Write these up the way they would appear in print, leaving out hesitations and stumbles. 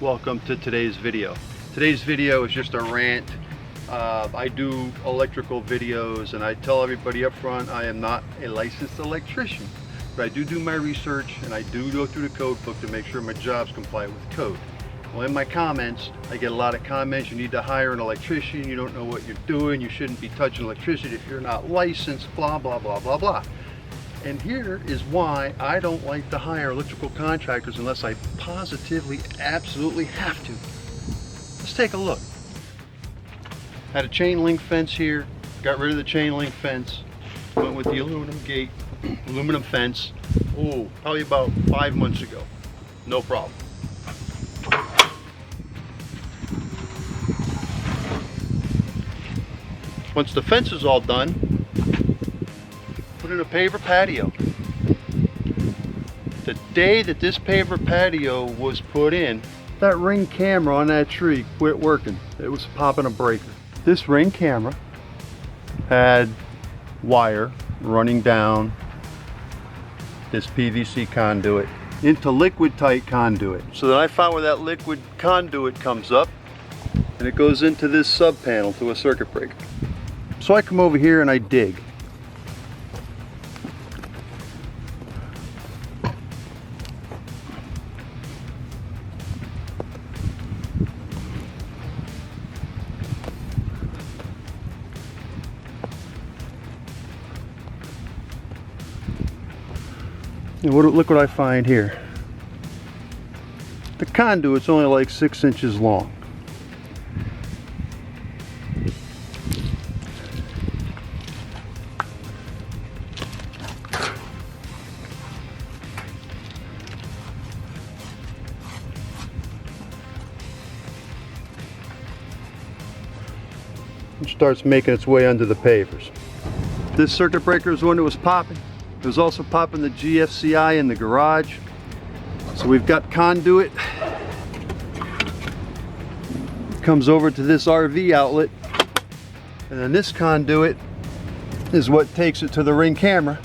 Welcome to today's video. Today's video is just a rant. I do electrical videos and I tell everybody up front I am not a licensed electrician, but I do my research and I do go through the code book to make sure my jobs comply with code. Well, in my comments, I get a lot of comments, you need to hire an electrician, you don't know what you're doing, you shouldn't be touching electricity if you're not licensed, blah, blah, blah, blah, blah. And here is why I don't like to hire electrical contractors unless I positively, absolutely have to. Let's take a look. Had a chain link fence here, got rid of the chain link fence, went with the aluminum gate, aluminum fence, probably about 5 months ago. No problem. Once the fence is all done, put in a paver patio. The day that this paver patio was put in, that Ring camera on that tree quit working. It was popping a breaker. This Ring camera had wire running down this PVC conduit into liquid tight conduit. So then I found where that liquid conduit comes up and it goes into this sub panel to a circuit breaker. So I come over here and I dig. And look what I find here. The conduit's only like 6 inches long. It starts making its way under the pavers. This circuit breaker is the one that was popping. It was also popping the GFCI in the garage. So we've got conduit. Comes over to this RV outlet. And then this conduit is what takes it to the Ring camera.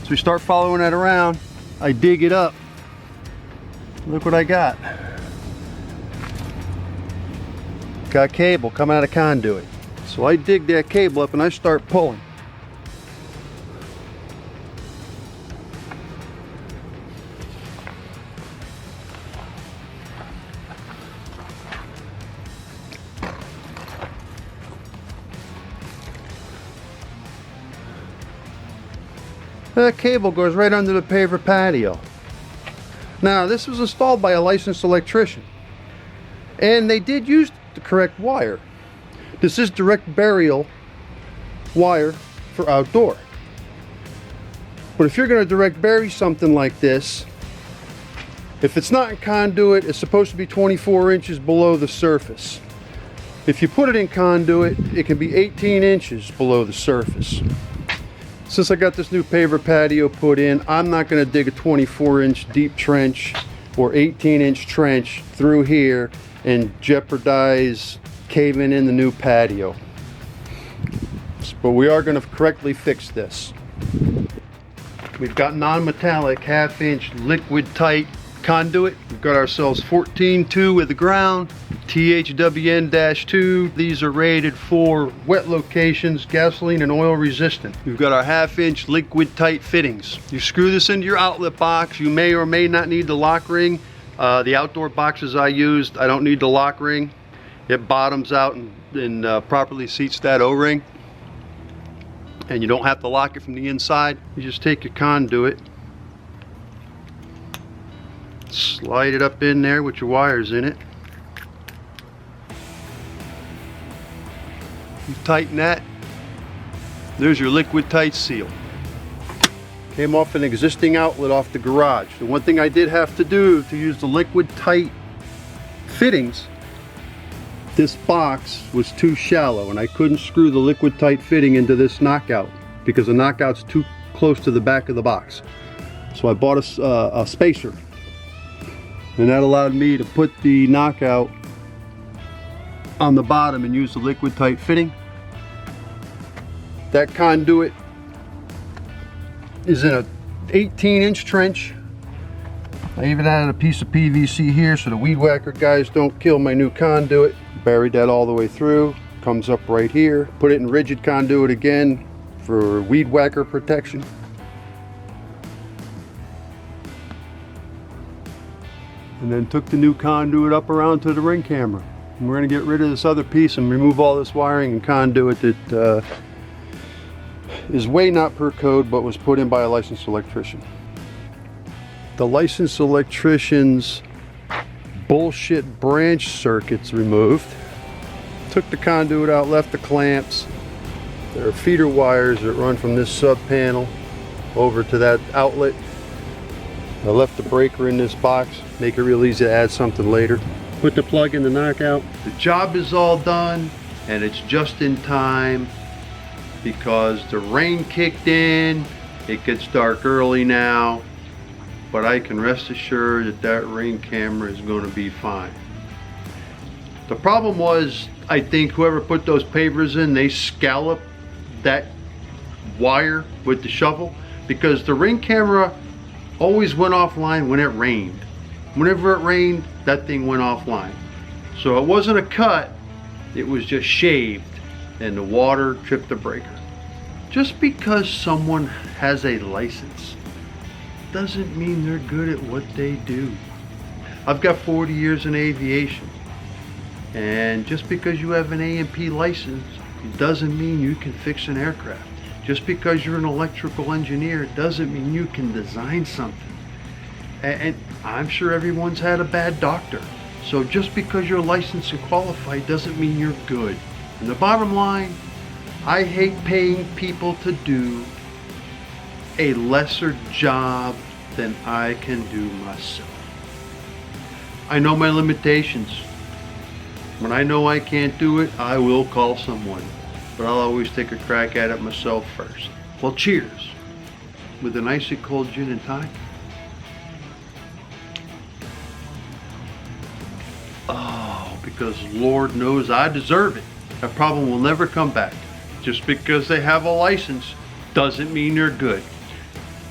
So we start following that around. I dig it up. Look what I got. Got cable coming out of conduit. So I dig that cable up and I start pulling. That cable goes right under the paver patio. Now this was installed by a licensed electrician and they did use the correct wire. This is direct burial wire for outdoor. But if you're going to direct bury something like this, if it's not in conduit, it's supposed to be 24 inches below the surface. If you put it in conduit, it can be 18 inches below the surface. Since I got this new paver patio put in, I'm not going to dig a 24-inch deep trench or 18-inch trench through here and jeopardize caving in the new patio. But we are going to correctly fix this. We've got non-metallic 1/2 inch liquid tight conduit. We've got ourselves 14.2 with the ground, THWN-2. These are rated for wet locations, gasoline and oil resistant. We've got our 1/2 inch liquid tight fittings. You screw this into your outlet box. You may or may not need the lock ring. The outdoor boxes I used, I don't need the lock ring. It bottoms out and properly seats that O-ring. And you don't have to lock it from the inside. You just take your conduit, slide it up in there with your wires in it. You tighten that. There's your liquid tight seal. Came off an existing outlet off the garage. The one thing I did have to do to use the liquid tight fittings, this box was too shallow and I couldn't screw the liquid tight fitting into this knockout because the knockout's too close to the back of the box. So I bought a spacer, and that allowed me to put the knockout on the bottom and use the liquid tight fitting. That conduit is in a 18-inch trench. I even added a piece of PVC here so the weed whacker guys don't kill my new conduit. Buried that all the way through. Comes up right here. Put it in rigid conduit again for weed whacker protection. And then took the new conduit up around to the ring camera. And we're going to get rid of this other piece and remove all this wiring and conduit that is way not per code, but was put in by a licensed electrician. The licensed electrician's bullshit branch circuits removed. Took the conduit out, left the clamps. There are feeder wires that run from this sub panel over to that outlet. I left the breaker in this box, make it real easy to add something later. Put the plug in the knockout. The job is all done, and it's just in time because the rain kicked in. It gets dark early now, but I can rest assured that that ring camera is going to be fine. The problem was, I think whoever put those pavers in, they scalloped that wire with the shovel, because the ring camera always went offline when it rained. Whenever it rained, that thing went offline. So it wasn't a cut, it was just shaved, and the water tripped the breaker. Just because someone has a license doesn't mean they're good at what they do. I've got 40 years in aviation, and just because you have an A&P license doesn't mean you can fix an aircraft. Just because you're an electrical engineer doesn't mean you can design something. And I'm sure everyone's had a bad doctor. So just because you're licensed and qualified doesn't mean you're good. And the bottom line, I hate paying people to do a lesser job than I can do myself. I know my limitations. When I know I can't do it, I will call someone. But I'll always take a crack at it myself first. Well, cheers. With an icy cold gin and tonic. Oh, because Lord knows I deserve it. That problem will never come back. Just because they have a license doesn't mean they're good.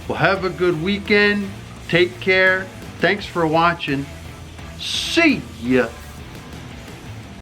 Well, have a good weekend. Take care. Thanks for watching. See ya.